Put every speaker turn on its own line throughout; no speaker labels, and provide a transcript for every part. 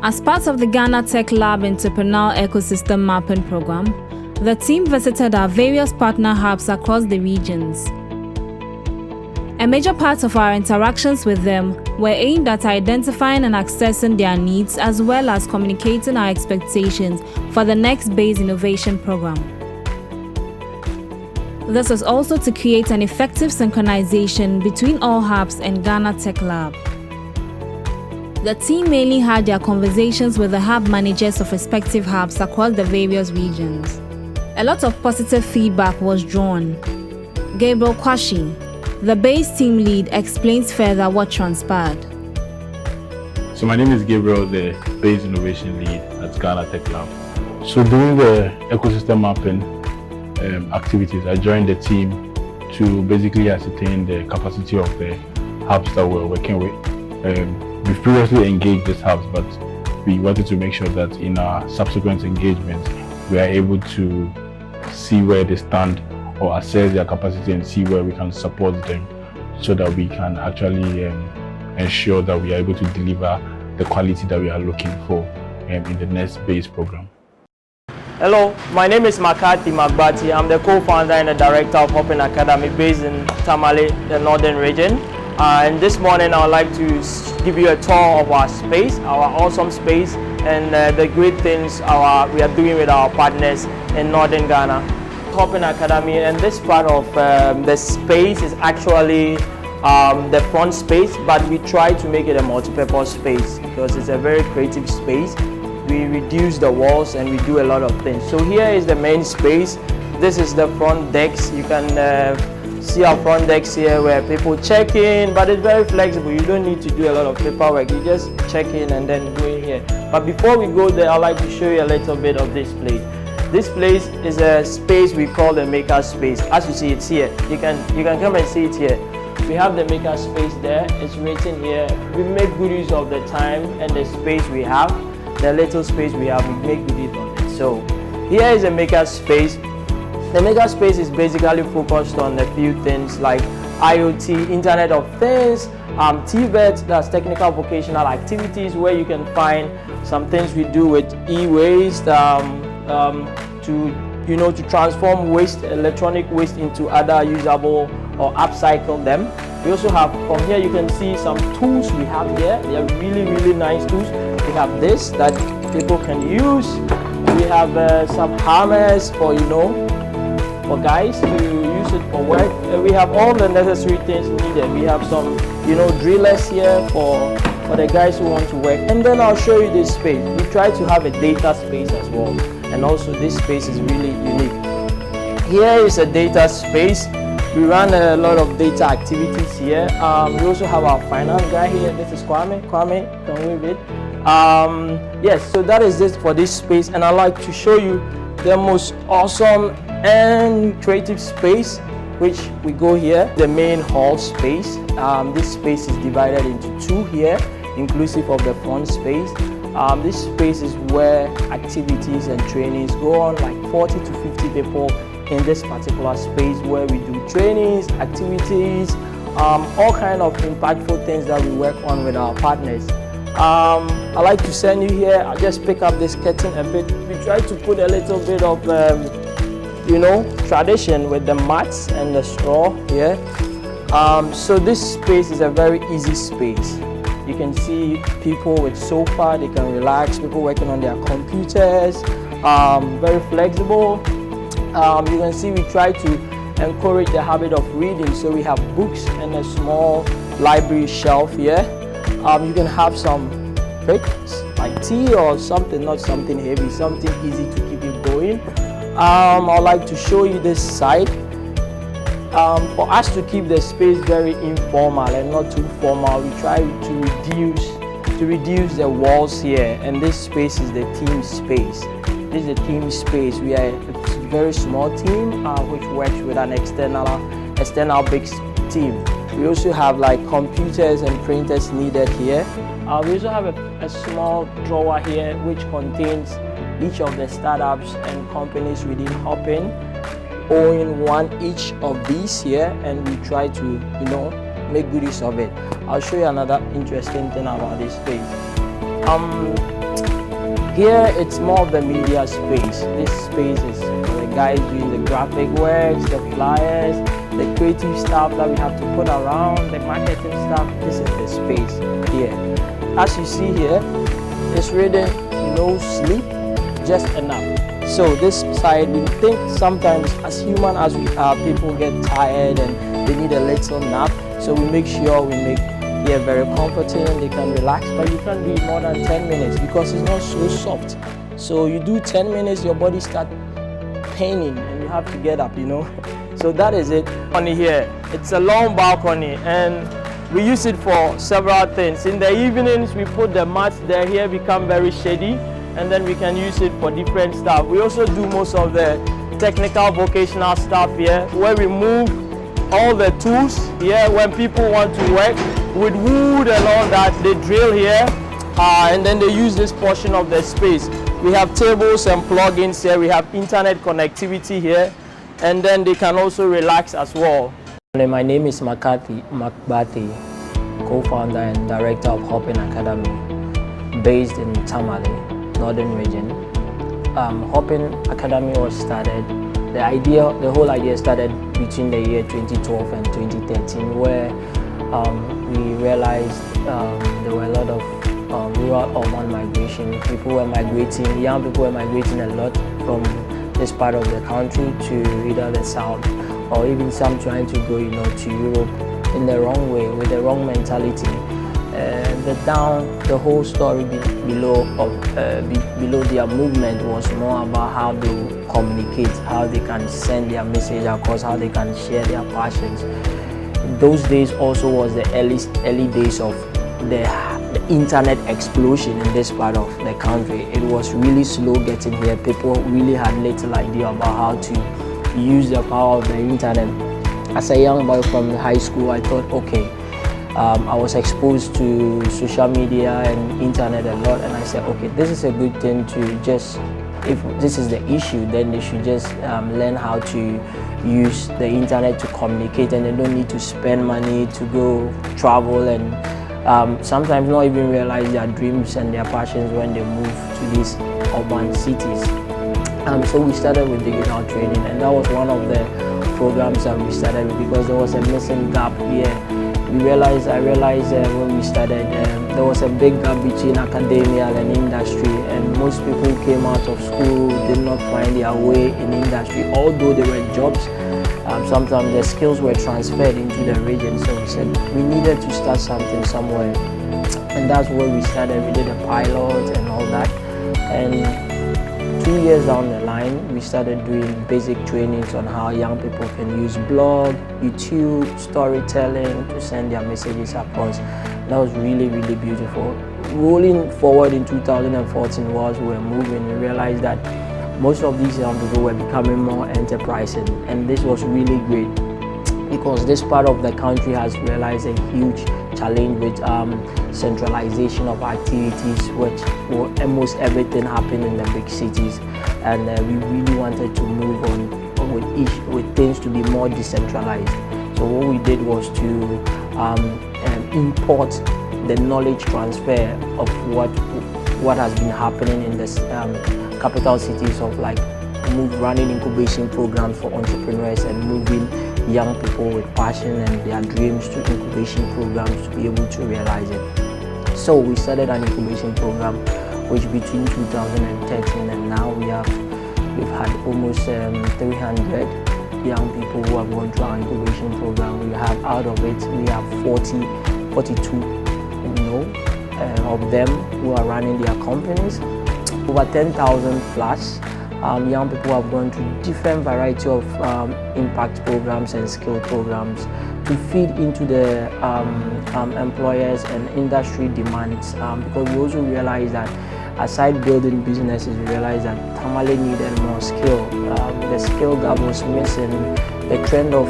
As part of the Ghana Tech Lab Entrepreneurial Ecosystem Mapping Program, the team visited our various partner hubs across the regions. A major part of our interactions with them were aimed at identifying and accessing their needs as well as communicating our expectations for the next BASE Innovation Program. This was also to create an effective synchronization between all hubs and Ghana Tech Lab. The team mainly had their conversations with the hub managers of respective hubs across the various regions. A lot of positive feedback was drawn. Gabriel Kwashi, the BASE team lead, explains further what transpired.
So my name is Gabriel, the BASE Innovation Lead at Ghana Tech Lab. So during the ecosystem mapping activities, I joined the team to basically ascertain the capacity of the hubs that we're working with. We've previously engaged these hubs, but we wanted to make sure that in our subsequent engagements, we are able to see where they stand or assess their capacity and see where we can support them so that we can actually ensure that we are able to deliver the quality that we are looking for in the next BASE program.
Hello, my name is Makati Magbati. I'm the co-founder and the director of Open Academy based in Tamale, the northern region. And this morning I would like to give you a tour of our space, our awesome space, and the great things we are doing with our partners in northern Ghana. Open Academy, and this part of the space is actually the front space, but we try to make it a multi-purpose space because it's a very creative space. We reduce the walls and we do a lot of things. So here is the main space. This is the front decks. You can see our front decks here where people check in, but it's very flexible. You don't need to do a lot of paperwork. You just check in and then go in here. But before we go there, I'd like to show you a little bit of this place. This place is a space we call the maker space. As you see, it's here. You can come and see it here. We have the maker space there. It's written here. We make good use of the time and the space we have. The little space we have, we make good use of it. So here is a maker space. The maker space is basically focused on a few things like IoT, Internet of Things, TVET, that's technical vocational activities, where you can find some things we do with e-waste to transform waste, electronic waste, into other usable or upcycle them. We also have, from here you can see some tools we have here. They are really, really nice tools. We have this that people can use. We have some hammers for guys to use it for work. We have all the necessary things needed. We have some drillers here for the guys who want to work. And then I'll show you this space. We try to have a data space as well. And also this space is really unique. Here is a data space. We run a lot of data activities here. We also have our finance guy here. This is Kwame. Kwame, can we wave it? Yes, so that is it for this space. And I'd like to show you the most awesome and creative space, which we go here, the main hall space. This space is divided into two here, inclusive of the front space. This space is where activities and trainings go on, like 40 to 50 people in this particular space, where we do trainings, activities, all kind of impactful things that we work on with our partners. I like to send you here. I'll just pick up this curtain a bit. We try to put a little bit of tradition with the mats and the straw here. So this space is a very easy space. You can see people with sofa, they can relax, people working on their computers, very flexible. You can see we try to encourage the habit of reading, so we have books and a small library shelf here. You can have some drinks like tea or something, not something heavy, something easy to keep you going. I'd like to show you this side. For us to keep the space very informal and not too formal, we try to reduce the walls here, and this space is the team space. This is the team space. We are a very small team which works with an external big team. We also have like computers and printers needed here. We also have a small drawer here which contains each of the startups and companies within Hopin, own one each of these here, and we try to make good use of it. I'll show you another interesting thing about this space. Here it's more of the media space. This space is for the guys doing the graphic works, the flyers, the creative stuff that we have to put around, the marketing stuff. This is the space here. As you see here, it's written no sleep, just enough. So this side, we think sometimes as human as we are, people get tired and they need a little nap. So we make sure we make here very comforting, they can relax, but you can't do it more than 10 minutes because it's not so soft. So you do 10 minutes, your body starts paining and you have to get up, you know. So that is it. On here, it's a long balcony and we use it for several things. In the evenings, we put the mats there. Here become very shady, and then we can use it for different stuff. We also do most of the technical vocational stuff here, where we move all the tools here when people want to work with wood and all that. They drill here, and then they use this portion of the space. We have tables and plugins here. We have internet connectivity here, and then they can also relax as well. My name is Makati Makbati, co-founder and director of Hopin Academy, based in Tamale, Northern Region. Hopin Academy was started, the whole idea started between the year 2012 and 2013, where we realized there were a lot of rural-urban migration. People were migrating, young people were migrating a lot from this part of the country to either the south, or even some trying to go, you know, to Europe in the wrong way, with the wrong mentality. The whole story below their movement was more about how they communicate, how they can send their message across, how they can share their passions. Those days also was the early days of the internet explosion in this part of the country. It was really slow getting here. People really had little idea about how to use the power of the internet. As a young boy from high school, I thought, okay, I was exposed to social media and internet a lot, and I said, okay, this is a good thing to just, if this is the issue, then they should just learn how to use the internet to communicate, and they don't need to spend money to go travel and sometimes not even realize their dreams and their passions when they move to these urban cities. So we started with digital training, and that was one of the programs that we started with because there was a missing gap here. I realized when we started, there was a big gap between academia and industry, and most people came out of school, did not find their way in industry. Although there were jobs, sometimes the skills were transferred into the region. So we said we needed to start something somewhere, and that's where we started. We did a pilot and all that, and 2 years down the line, we started doing basic trainings on how young people can use blog, YouTube, storytelling to send their messages across. That was really, really beautiful. Rolling forward in 2014, whilst we were moving, we realized that most of these young people were becoming more enterprising, and this was really great because this part of the country has realized a huge challenge with centralization of activities, which almost everything happened in the big cities, and we really wanted to move on with things to be more decentralized. So what we did was to import the knowledge transfer of what has been happening in this capital cities of like running incubation programs for entrepreneurs and moving young people with passion and their dreams to incubation programs to be able to realize it. So we started an incubation program which between 2013 and now we've had almost 300 young people who have gone through our incubation program. We have out of it, we have 42 of them who are running their companies. Over 10,000 plus young people have gone through different variety of impact programs and skill programs to feed into the employers and industry demands, because we also realize that aside building businesses, we realized that Tamale needed more skill. The skill gap was missing. The trend of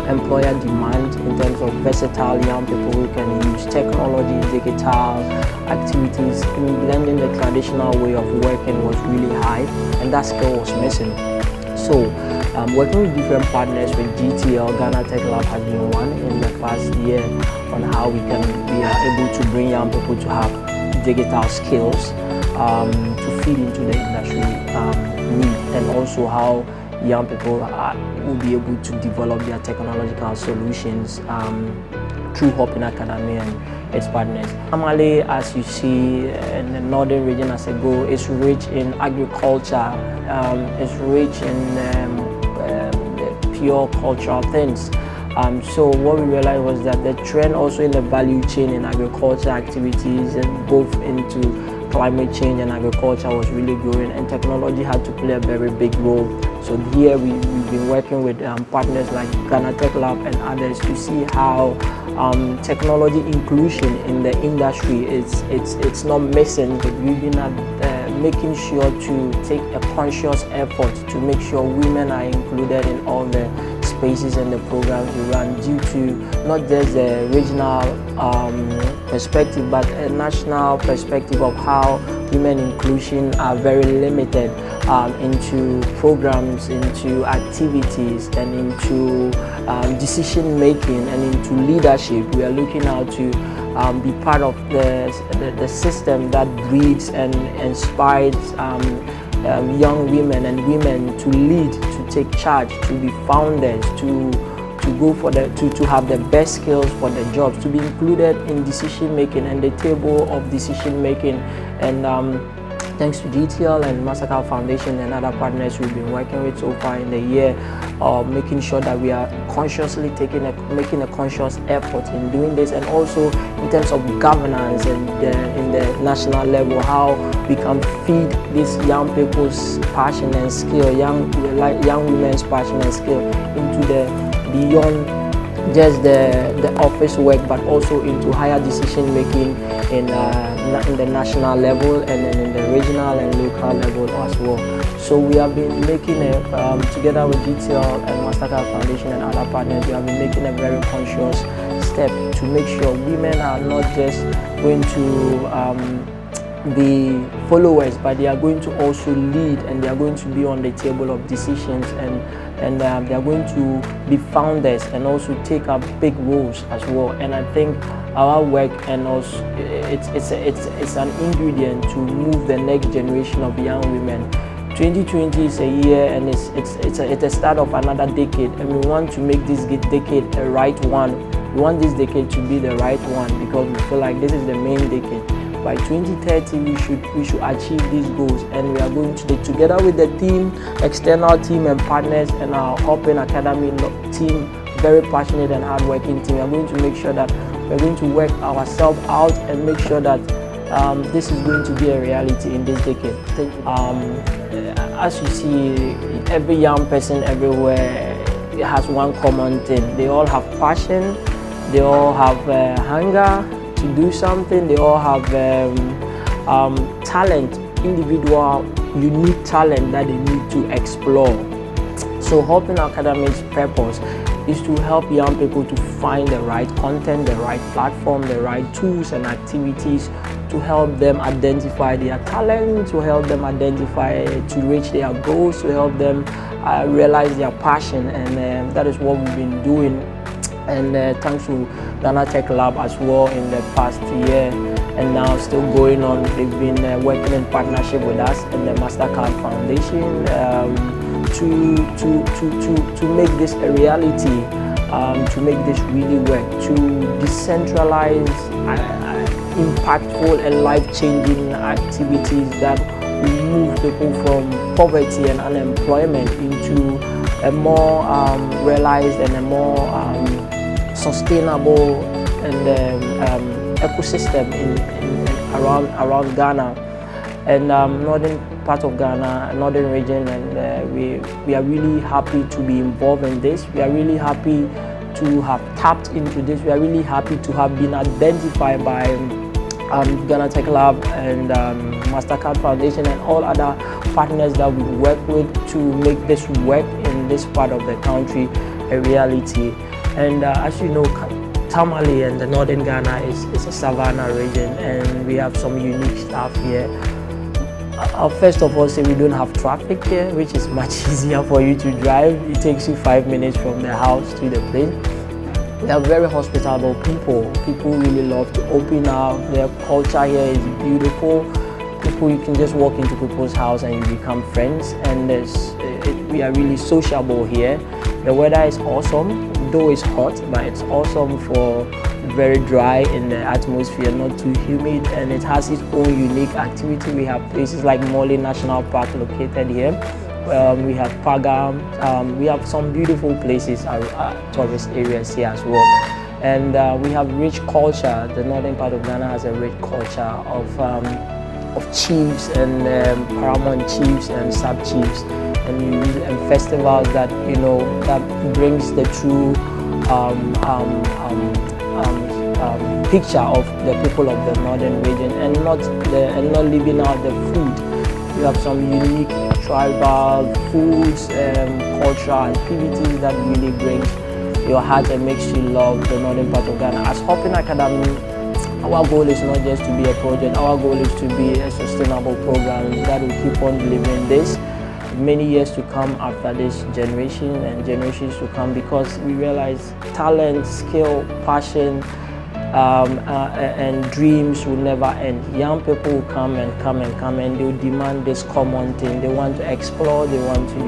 employer demand in terms of versatile young people who can use technology, digital activities, blending the traditional way of working was really high, and that skill was missing. So working with different partners with GTL, Ghana Tech Lab has been one in the past year on how we can be able to bring young people to have digital skills to feed into the industry need, and also how young people will be able to develop their technological solutions through Hoping Academy and its partners. Tamale, as you see in the northern region as a whole, is rich in agriculture, it's rich in pure cultural things. So what we realized was that the trend also in the value chain in agriculture activities and both into climate change and agriculture was really growing, and technology had to play a very big role. So here we've been working with partners like Ghana Tech Lab and others to see how technology inclusion in the industry it's not missing, but we've been making sure to take a conscious effort to make sure women are included in all the spaces and the programs we run, due to not just the regional perspective but a national perspective of how women inclusion are very limited into programs, into activities, and into decision making and into leadership. We are looking out to be part of the system that breeds and inspires young women and women to lead, to take charge, to be founders, to go for to have the best skills for the jobs, to be included in decision making and the table of decision making. And thanks to GTL and Mastercard Foundation and other partners we've been working with so far in the year, making sure that we are consciously making a conscious effort in doing this, and also in terms of governance and in the national level, how we can feed these young people's passion and skill, young women's passion and skill into the beyond just the office work, but also into higher decision making in the national level and then in the regional and local level as well. So we have been making together with GTL and Mastercard Foundation and other partners, we have been making a very conscious step to make sure women are not just going to be followers, but they are going to also lead, and they are going to be on the table of decisions, and they are going to be founders and also take up big roles as well. And I think our work and also it's an ingredient to move the next generation of young women. 2020 is a year, and it's the start of another decade, and we want to make this decade a right one. We want this decade to be the right one because we feel like this is the main decade. By 2030, we should achieve these goals, and we are going to together with the team, external team and partners, and our Hoping Academy team, very passionate and hardworking team. We are going to make sure that we're going to work ourselves out and make sure that this is going to be a reality in this decade. As you see, every young person everywhere has one common thing. They all have passion, they all have hunger to do something, they all have talent, individual, unique talent that they need to explore. So Hoping Academy's purpose is to help young people to find the right content, the right platform, the right tools and activities to help them identify their talent, to help them identify, to reach their goals, to help them realize their passion, and that is what we've been doing. And thanks to Ghana Tech Lab as well in the past year, and now still going on. They've been working in partnership with us and the Mastercard Foundation to make this a reality, to make this really work, to decentralize impactful and life-changing activities that will move people from poverty and unemployment into a more realized and a more sustainable and ecosystem around Ghana and northern part of Ghana, northern region, and we are really happy to be involved in this. We are really happy to have tapped into this. We are really happy to have been identified by Ghana Tech Lab and Mastercard Foundation and all other partners that we work with to make this work in this part of the country a reality. And as you know, Tamale and the northern Ghana is a savanna region, and we have some unique stuff here. I'll first of all say we don't have traffic here, which is much easier for you to drive. It takes you 5 minutes from the house to the plane. they are very hospitable people. People really love to open up. Their culture here is beautiful. People, you can just walk into people's house and you become friends. And we are really sociable here. The weather is awesome, though it's hot, but it's awesome for very dry in the atmosphere, not too humid, and it has its own unique activity. We have places like Morley National Park located here. We have Pagam. We have some beautiful places, tourist areas here as well. And we have rich culture. The northern part of Ghana has a rich culture of chiefs and paramount chiefs and sub-chiefs, and festivals that, you know, that brings the true picture of the people of the northern region, and not leaving out the food. We have some unique tribal foods and cultural activities that really brings your heart and makes you love the northern part of Ghana. As Hopping Academy, our goal is not just to be a project. Our goal is to be a sustainable program that will keep on delivering this many years to come after this generation and generations to come, because we realize talent, skill, passion, and dreams will never end. Young people will come and come and come, and they will demand this common thing. They want to explore, they want to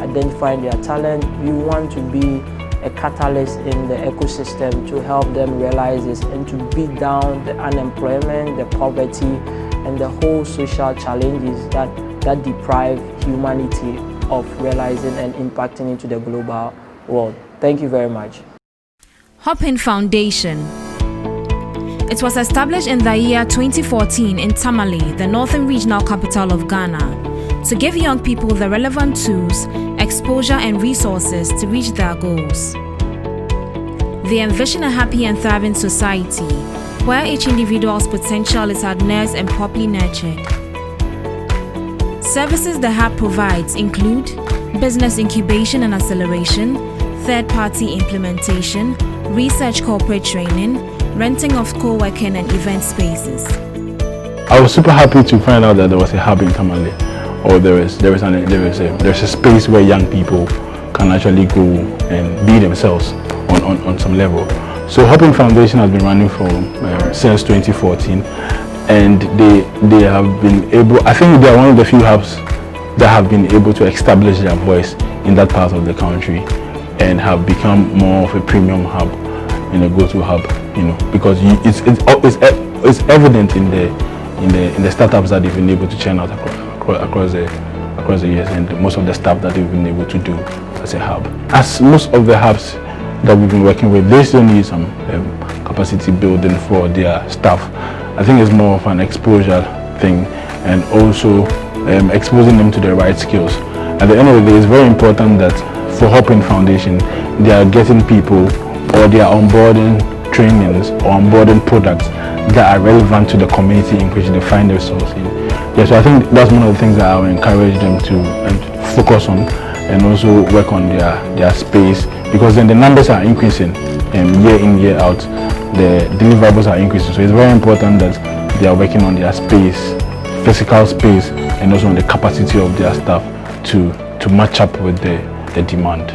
identify their talent. We want to be a catalyst in the ecosystem to help them realize this and to beat down the unemployment, the poverty, and the whole social challenges that deprive humanity of realizing and impacting into the global world. Thank you very much.
Hopping Foundation. It was established in the year 2014 in Tamale, the northern regional capital of Ghana, to give young people the relevant tools, exposure and resources to reach their goals. They envision a happy and thriving society where each individual's potential is harnessed and properly nurtured. Services the hub provides include business incubation and acceleration, third-party implementation, research corporate training, renting of co-working and event spaces.
I was super happy to find out that there was a hub in Tamale, or there is a space where young people can actually go and be themselves on some level. So Hopping Foundation has been running for since 2014, and they have been able, I think they are one of the few hubs that have been able to establish their voice in that part of the country and have become more of a premium hub, a go-to hub, because it's evident in the startups that they've been able to churn out across the years, and most of the stuff that they've been able to do as a hub. As most of the hubs that we've been working with, they still need some capacity building for their staff. I think it's more of an exposure thing, and also exposing them to the right skills. At the end of the day, it's very important that for Hopping Foundation, they are getting people, or they are onboarding trainings or onboarding products that are relevant to the community in which they find themselves in. Yeah, so I think that's one of the things that I will encourage them to focus on, and also work on their space, because then the numbers are increasing year in, year out. The deliverables are increasing, so it's very important that they are working on their space, physical space, and also on the capacity of their staff to match up with the demand.